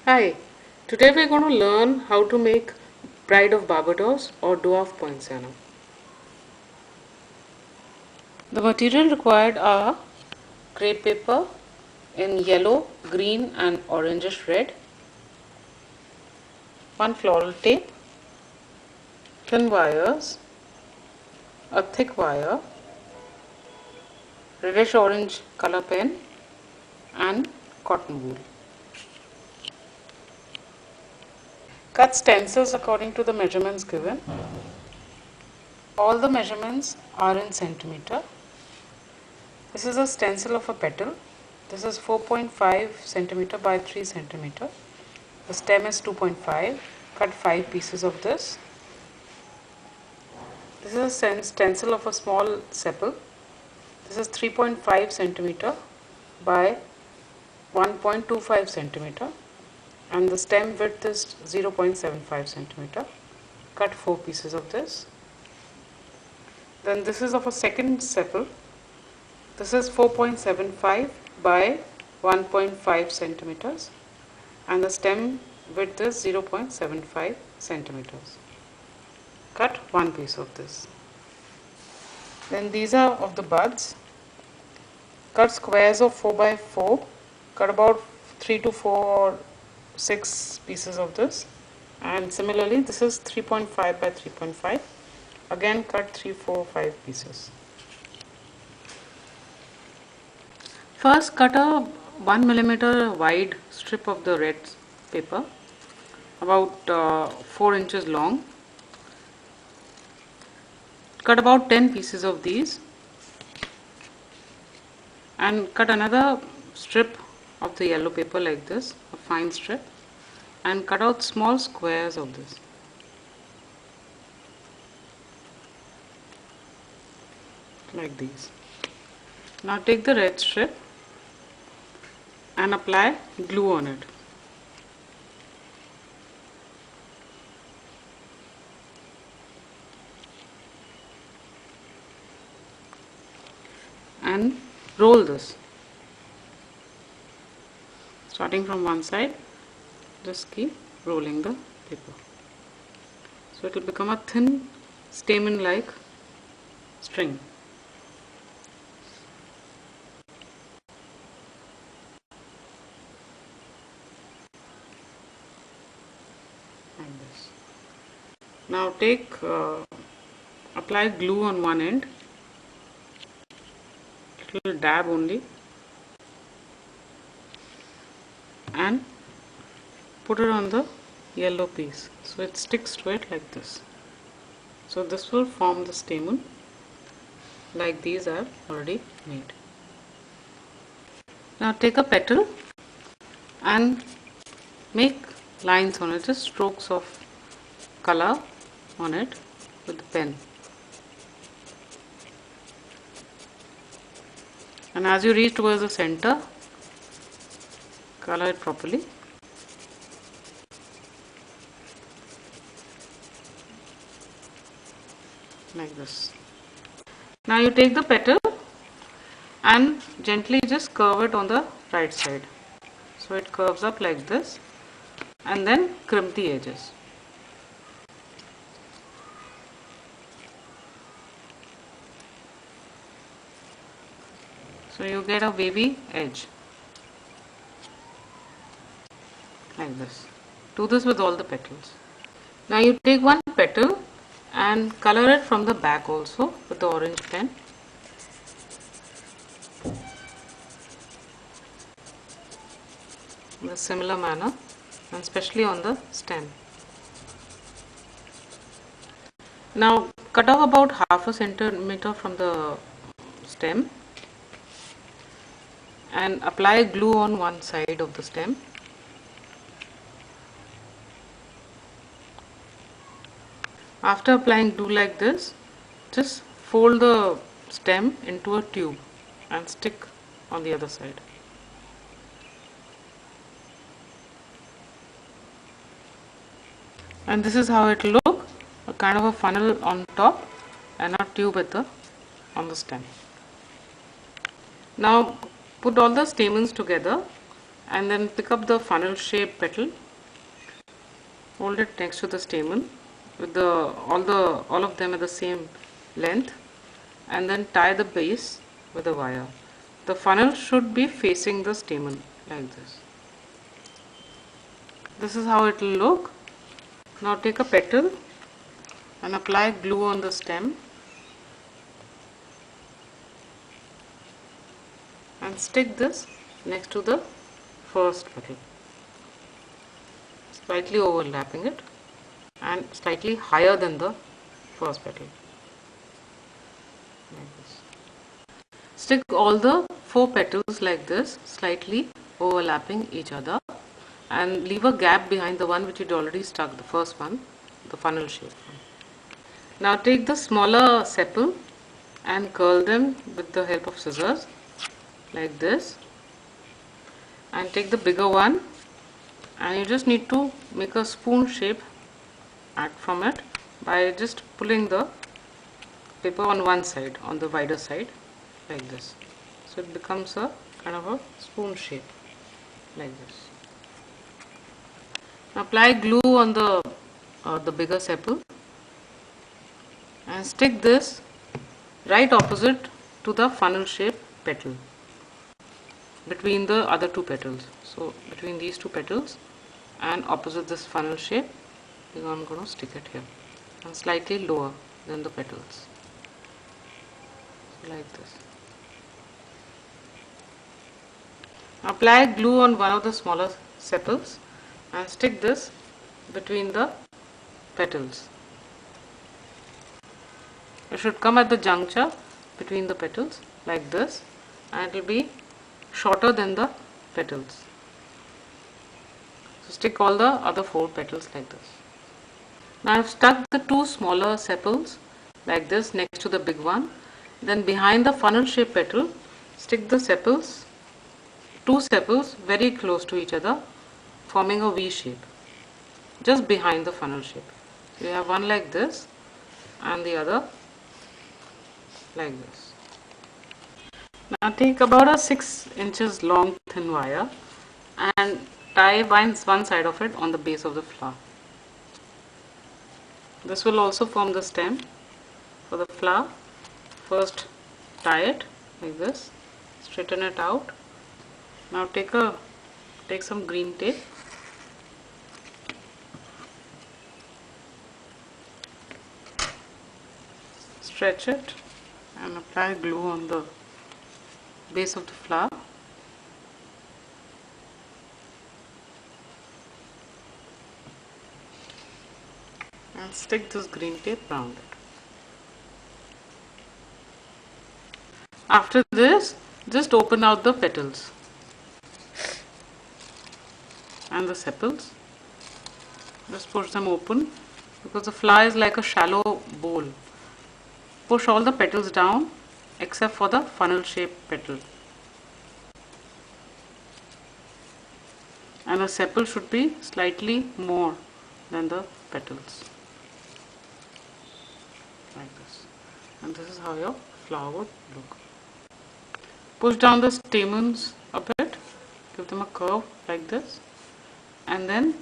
Hi, today we're going to learn how to make Bride of Barbados or Dwarf Poinciana. The material required are crepe paper in yellow, green and orangish red, one floral tape, thin wires, a thick wire, reddish orange color pen and cotton wool. Cut stencils according to the measurements given. All the measurements are in centimeter. This is a stencil of a petal. This is 4.5 centimeter by 3 centimeter. The stem is 2.5. Cut 5 pieces of this. This is a stencil of a small sepal. This is 3.5 centimeter by 1.25 centimeter and the stem width is 0.75 centimeter. Cut 4 pieces of this. Then this is of a second sepal. This is 4.75 by 1.5 centimeters and the stem width is 0.75 centimeters. Cut 1 piece of this. Then these are of the buds. Cut squares of 4 by 4. Cut about 3 to 4 or 6 pieces of this. And similarly this is 3.5 by 3.5. Again cut 3, 4, 5 pieces. First cut a 1 millimeter wide strip of the red paper about 4 inches long. Cut about 10 pieces of these and cut another strip of the yellow paper like this, a fine strip, and cut out small squares of this. Like these. Now take the red strip and apply glue on it. And roll this. Starting from one side, just keep rolling the paper. So it will become a thin stamen like string. Like this. Now apply glue on one end, little dab only, and put it on the yellow piece so it sticks to it like this. So this will form the stamen like these I have already made. Now take a petal and make lines on it, just strokes of color on it with the pen. And as you reach towards the center, color it properly. Like this. Now you take the petal and gently just curve it on the right side. So it curves up like this and then crimp the edges. So you get a wavy edge. Like this. Do this with all the petals. Now you take one petal and color it from the back also with the orange pen. In a similar manner, and especially on the stem. Now cut off about half a centimeter from the stem and apply glue on one side of the stem. After applying glue like this, just fold the stem into a tube and stick on the other side. And this is how it will look, a kind of a funnel on top and a tube on the stem. Now put all the stamens together And then pick up the funnel shaped petal, hold it next to the stamen with all of them at the same length, and then tie the base with a wire. The funnel should be facing the stamen like this. This is how it will look. Now take a petal and apply glue on the stem and stick this next to the first petal, slightly overlapping it and slightly higher than the first petal, like this. Stick all the 4 petals like this, slightly overlapping each other, and leave a gap behind the one which you'd already stuck, the first one, the funnel shape one. Now take the smaller sepal and curl them with the help of scissors like this, and take the bigger one, and you just need to make a spoon shape from it by just pulling the paper on one side, on the wider side, like this. So it becomes a kind of a spoon shape like this. Now apply glue on the bigger sepal and stick this right opposite to the funnel shaped petal, between the other 2 petals. So between these 2 petals and opposite this funnel shape, I'm going to stick it here and slightly lower than the petals, so like this. Apply glue on one of the smaller sepals and stick this between the petals. It should come at the juncture between the petals like this, and it will be shorter than the petals. So stick all the other 4 petals like this. Now I have stuck the 2 smaller sepals like this next to the big one. Then behind the funnel shaped petal, stick the sepals, 2 sepals very close to each other, forming a V shape just behind the funnel shape. So you have one like this and the other like this. Now take about a 6 inches long thin wire and tie one side of it on the base of the flower. This will also form the stem for the flower. First tie it like this, straighten it out. Now take some green tape, stretch it and apply glue on the base of the flower. And stick this green tape around it. After this, just open out the petals and the sepals. Just push them open because the flower is like a shallow bowl. Push all the petals down except for the funnel shaped petal. And the sepal should be slightly more than the petals. Like this. And this is how your flower would look. Push down the stamens a bit, give them a curve like this, and then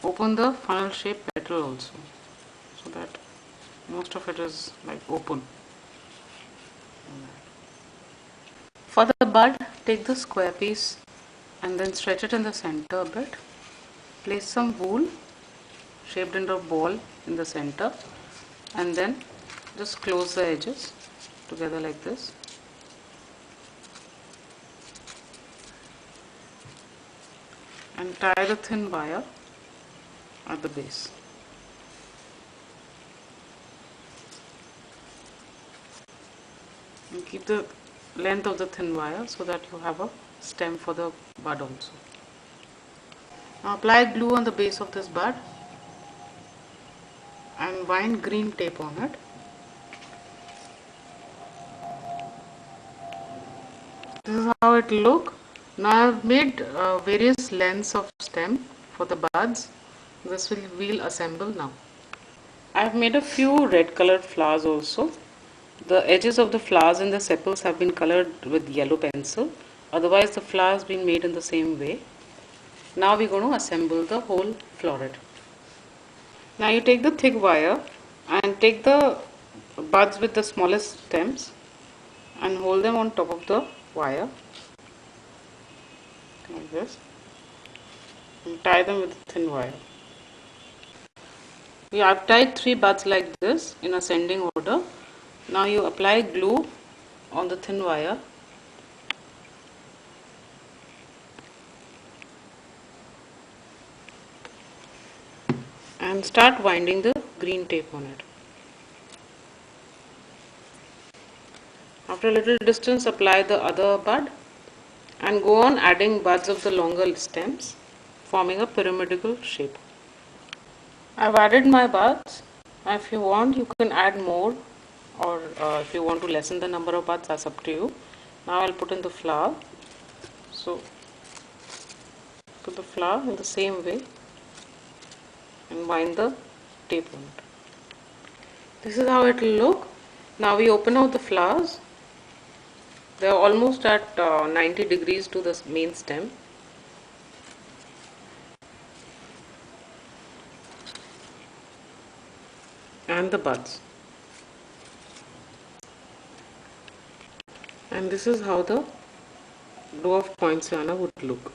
open the funnel shaped petal also, so that most of it is like open. For the bud, take the square piece and then stretch it in the center a bit. Place some wool shaped into a ball in the center, and then just close the edges together like this. And tie the thin wire at the base. And keep the length of the thin wire so that you have a stem for the bud also. Now apply glue on the base of this bud and wind green tape on it. This is how it will look. Now I have made various lengths of stem for the buds. This we'll assemble now. I have made a few red colored flowers also. The edges of the flowers and the sepals have been colored with yellow pencil. otherwise the flower has been made in the same way. Now we're going to assemble the whole floret. Now you take the thick wire and take the buds with the smallest stems and hold them on top of the wire like this and tie them with a thin wire. We have tied 3 buds like this in ascending order. Now you apply glue on the thin wire and start winding the green tape on it. After a little distance, apply the other bud and go on adding buds of the longer stems, forming a pyramidal shape. I've added my buds. If you want, you can add more, or if you want to lessen the number of buds, that's up to you. Now I'll put in the flower. So put the flower in the same way and wind the tape on it. This is how it will look. Now we open out the flowers. They are almost at 90 degrees to the main stem. And the buds. And this is how the dwarf poinciana would look.